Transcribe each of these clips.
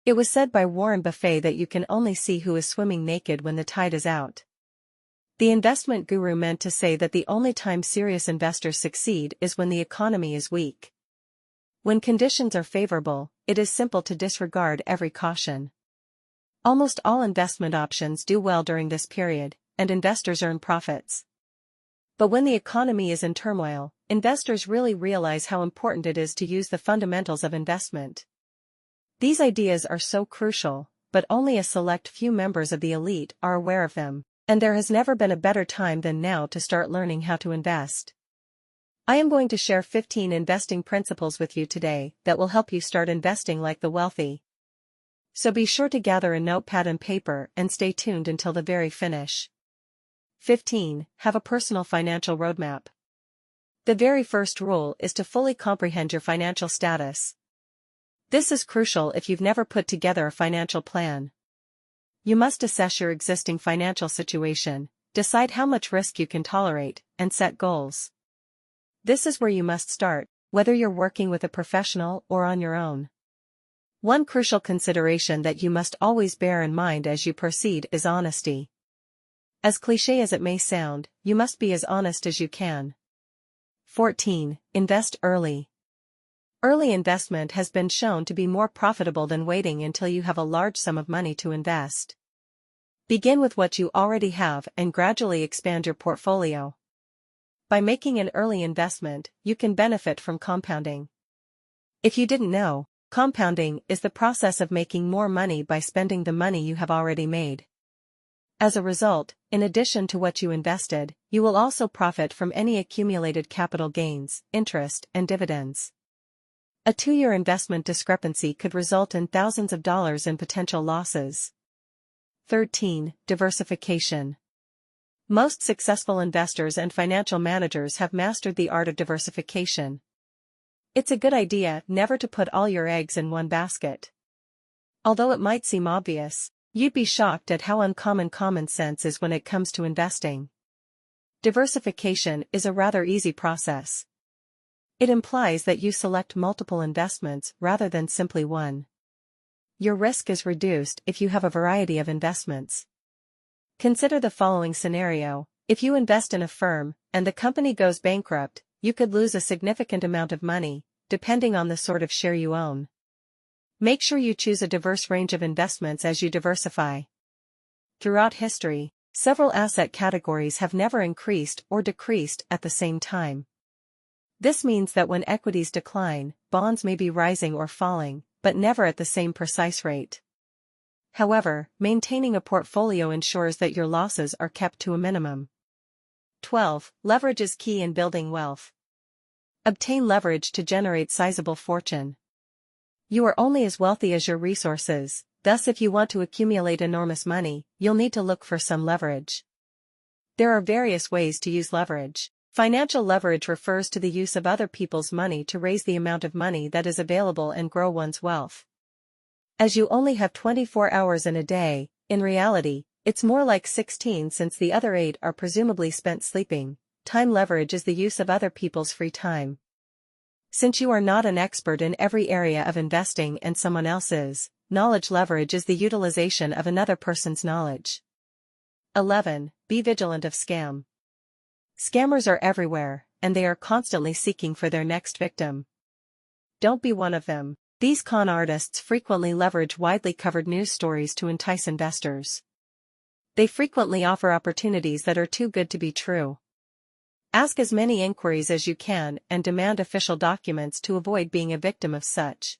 It was said by Warren Buffett that you can only see who is swimming naked when the tide is out. The investment guru meant to say that the only time serious investors succeed is when the economy is weak. When conditions are favorable, it is simple to disregard every caution. Almost all investment options do well during this period, and investors earn profits. But when the economy is in turmoil, investors really realize how important it is to use the fundamentals of investment. These ideas are so crucial, but only a select few members of the elite are aware of them, and there has never been a better time than now to start learning how to invest. I am going to share 15 investing principles with you today that will help you start investing like the wealthy. So be sure to gather a notepad and paper and stay tuned until the very finish. 15. Have a personal financial roadmap. The very first rule is to fully comprehend your financial status. This is crucial if you've never put together a financial plan. You must assess your existing financial situation, decide how much risk you can tolerate, and set goals. This is where you must start, whether you're working with a professional or on your own. One crucial consideration that you must always bear in mind as you proceed is honesty. As cliché as it may sound, you must be as honest as you can. 14. Invest early. Early investment has been shown to be more profitable than waiting until you have a large sum of money to invest. Begin with what you already have and gradually expand your portfolio. By making an early investment, you can benefit from compounding. If you didn't know, compounding is the process of making more money by spending the money you have already made. As a result, in addition to what you invested, you will also profit from any accumulated capital gains, interest, and dividends. A 2-year investment discrepancy could result in thousands of dollars in potential losses. 13. Diversification. Most successful investors and financial managers have mastered the art of diversification. It's a good idea never to put all your eggs in one basket. Although it might seem obvious, you'd be shocked at how uncommon common sense is when it comes to investing. Diversification is a rather easy process. It implies that you select multiple investments rather than simply one. Your risk is reduced if you have a variety of investments. Consider the following scenario: if you invest in a firm, and the company goes bankrupt, you could lose a significant amount of money, depending on the sort of share you own. Make sure you choose a diverse range of investments as you diversify. Throughout history, several asset categories have never increased or decreased at the same time. This means that when equities decline, bonds may be rising or falling, but never at the same precise rate. However, maintaining a portfolio ensures that your losses are kept to a minimum. 12. Leverage is key in building wealth. Obtain leverage to generate sizable fortune. You are only as wealthy as your resources, thus if you want to accumulate enormous money, you'll need to look for some leverage. There are various ways to use leverage. Financial leverage refers to the use of other people's money to raise the amount of money that is available and grow one's wealth. As you only have 24 hours in a day, in reality, it's more like 16 since the other 8 are presumably spent sleeping. Time leverage is the use of other people's free time. Since you are not an expert in every area of investing and someone else is, knowledge leverage is the utilization of another person's knowledge. 11. Be vigilant of scam. Scammers are everywhere, and they are constantly seeking for their next victim. Don't be one of them. These con artists frequently leverage widely covered news stories to entice investors. They frequently offer opportunities that are too good to be true. Ask as many inquiries as you can and demand official documents to avoid being a victim of such.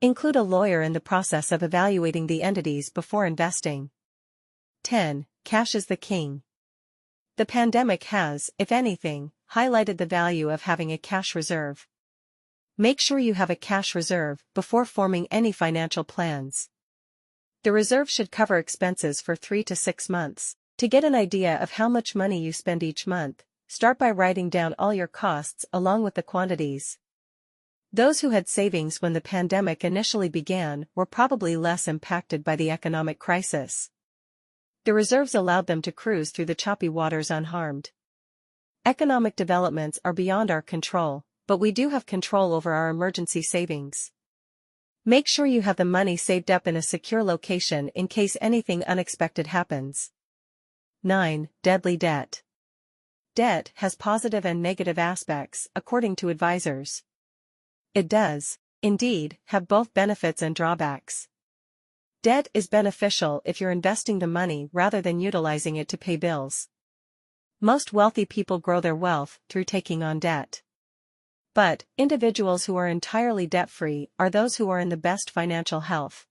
Include a lawyer in the process of evaluating the entities before investing. 10. Cash is the king. The pandemic has, if anything, highlighted the value of having a cash reserve. Make sure you have a cash reserve before forming any financial plans. The reserve should cover expenses for 3 to 6 months. To get an idea of how much money you spend each month, start by writing down all your costs along with the quantities. Those who had savings when the pandemic initially began were probably less impacted by the economic crisis. The reserves allowed them to cruise through the choppy waters unharmed. Economic developments are beyond our control, but we do have control over our emergency savings. Make sure you have the money saved up in a secure location in case anything unexpected happens. 9. Deadly debt. Debt has positive and negative aspects, according to advisors. It does, indeed, have both benefits and drawbacks. Debt is beneficial if you're investing the money rather than utilizing it to pay bills. Most wealthy people grow their wealth through taking on debt. But individuals who are entirely debt-free are those who are in the best financial health.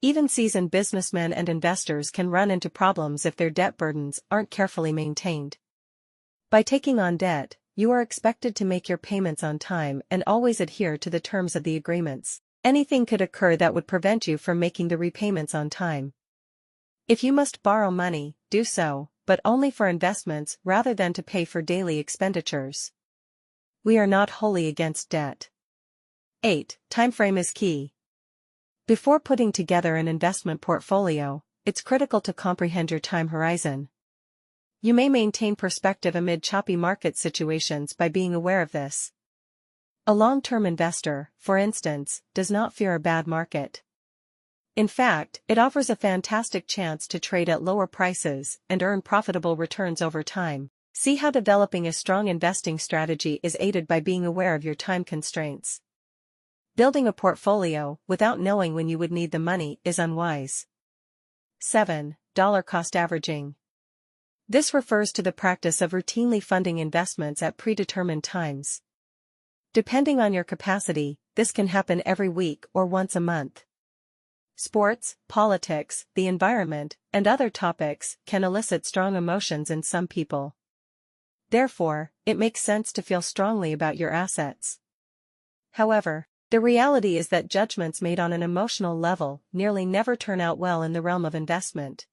Even seasoned businessmen and investors can run into problems if their debt burdens aren't carefully maintained. By taking on debt, you are expected to make your payments on time and always adhere to the terms of the agreements. Anything could occur that would prevent you from making the repayments on time. If you must borrow money, do so, but only for investments rather than to pay for daily expenditures. We are not wholly against debt. 8. Time frame is key. Before putting together an investment portfolio, it's critical to comprehend your time horizon. You may maintain perspective amid choppy market situations by being aware of this. A long-term investor, for instance, does not fear a bad market. In fact, it offers a fantastic chance to trade at lower prices and earn profitable returns over time. See how developing a strong investing strategy is aided by being aware of your time constraints. Building a portfolio without knowing when you would need the money is unwise. 7. Dollar cost averaging. This refers to the practice of routinely funding investments at predetermined times. Depending on your capacity, this can happen every week or once a month. Sports, politics, the environment, and other topics can elicit strong emotions in some people. Therefore, it makes sense to feel strongly about your assets. However, the reality is that judgments made on an emotional level nearly never turn out well in the realm of investment.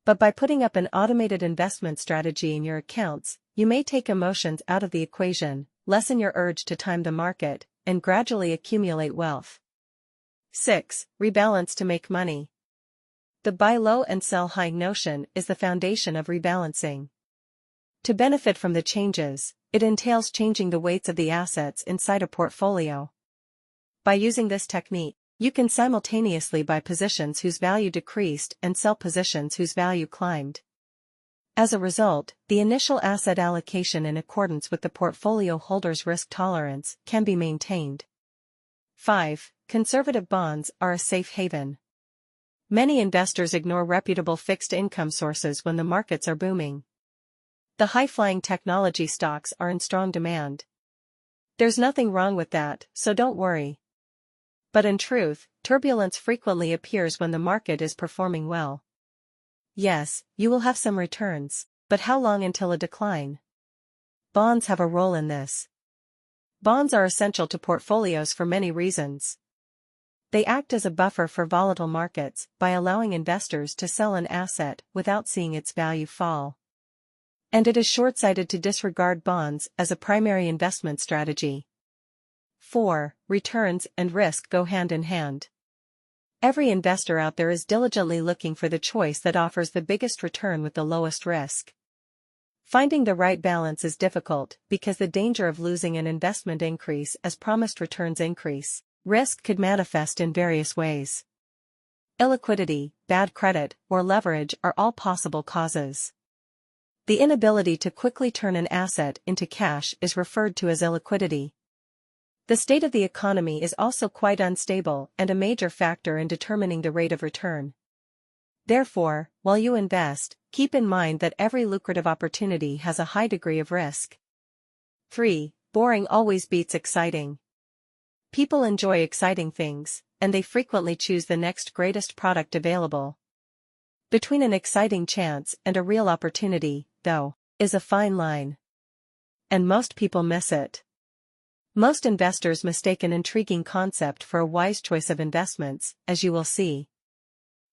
But by putting up an automated investment strategy in your accounts, you may take emotions out of the equation, lessen your urge to time the market, and gradually accumulate wealth. 6. Rebalance to make money. The buy low and sell high notion is the foundation of rebalancing. To benefit from the changes, it entails changing the weights of the assets inside a portfolio. By using this technique, you can simultaneously buy positions whose value decreased and sell positions whose value climbed. As a result, the initial asset allocation in accordance with the portfolio holder's risk tolerance can be maintained. 5. Conservative bonds are a safe haven. Many investors ignore reputable fixed income sources when the markets are booming. The high-flying technology stocks are in strong demand. There's nothing wrong with that, so don't worry. But in truth, turbulence frequently appears when the market is performing well. Yes, you will have some returns, but how long until a decline? Bonds have a role in this. Bonds are essential to portfolios for many reasons. They act as a buffer for volatile markets by allowing investors to sell an asset without seeing its value fall. And it is short-sighted to disregard bonds as a primary investment strategy. 4. Returns and risk go hand in hand. Every investor out there is diligently looking for the choice that offers the biggest return with the lowest risk. Finding the right balance is difficult because the danger of losing an investment increase as promised returns increase. Risk could manifest in various ways. Illiquidity, bad credit, or leverage are all possible causes. The inability to quickly turn an asset into cash is referred to as illiquidity. The state of the economy is also quite unstable and a major factor in determining the rate of return. Therefore, while you invest, keep in mind that every lucrative opportunity has a high degree of risk. 3. Boring always beats exciting. People enjoy exciting things, and they frequently choose the next greatest product available. Between an exciting chance and a real opportunity, though, is a fine line. And most people miss it. Most investors mistake an intriguing concept for a wise choice of investments, as you will see.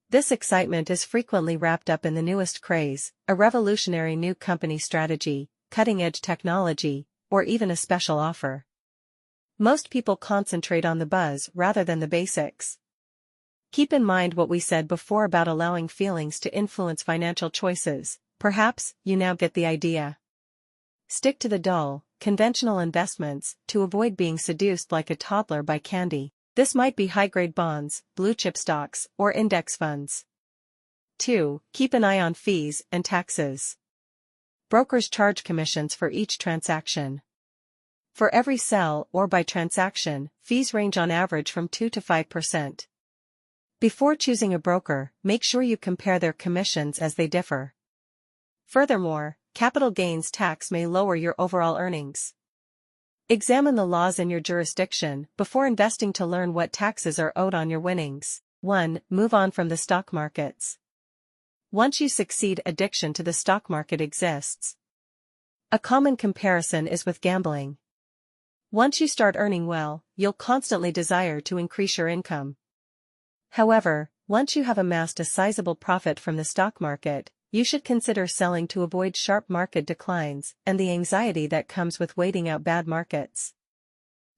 This excitement is frequently wrapped up in the newest craze, a revolutionary new company strategy, cutting-edge technology, or even a special offer. Most people concentrate on the buzz rather than the basics. Keep in mind what we said before about allowing feelings to influence financial choices. Perhaps you now get the idea. Stick to the dull, conventional investments to avoid being seduced like a toddler by candy. This might be high-grade bonds, blue-chip stocks, or index funds. 2. Keep an eye on fees and taxes. Brokers charge commissions for each transaction. For every sell or buy transaction, fees range on average from 2 to 5%. Before choosing a broker, make sure you compare their commissions as they differ. Furthermore, capital gains tax may lower your overall earnings. Examine the laws in your jurisdiction before investing to learn what taxes are owed on your winnings. 1. Move on from the stock markets. Once you succeed, addiction to the stock market exists. A common comparison is with gambling. Once you start earning well, you'll constantly desire to increase your income. However, once you have amassed a sizable profit from the stock market, you should consider selling to avoid sharp market declines and the anxiety that comes with waiting out bad markets.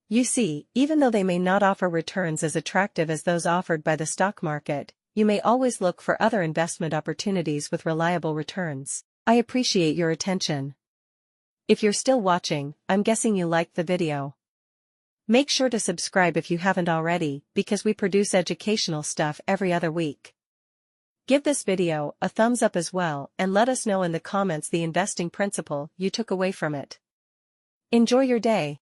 You see, even though they may not offer returns as attractive as those offered by the stock market, you may always look for other investment opportunities with reliable returns. I appreciate your attention. If you're still watching, I'm guessing you liked the video. Make sure to subscribe if you haven't already, because we produce educational stuff every other week. Give this video a thumbs up as well and let us know in the comments the investing principle you took away from it. Enjoy your day.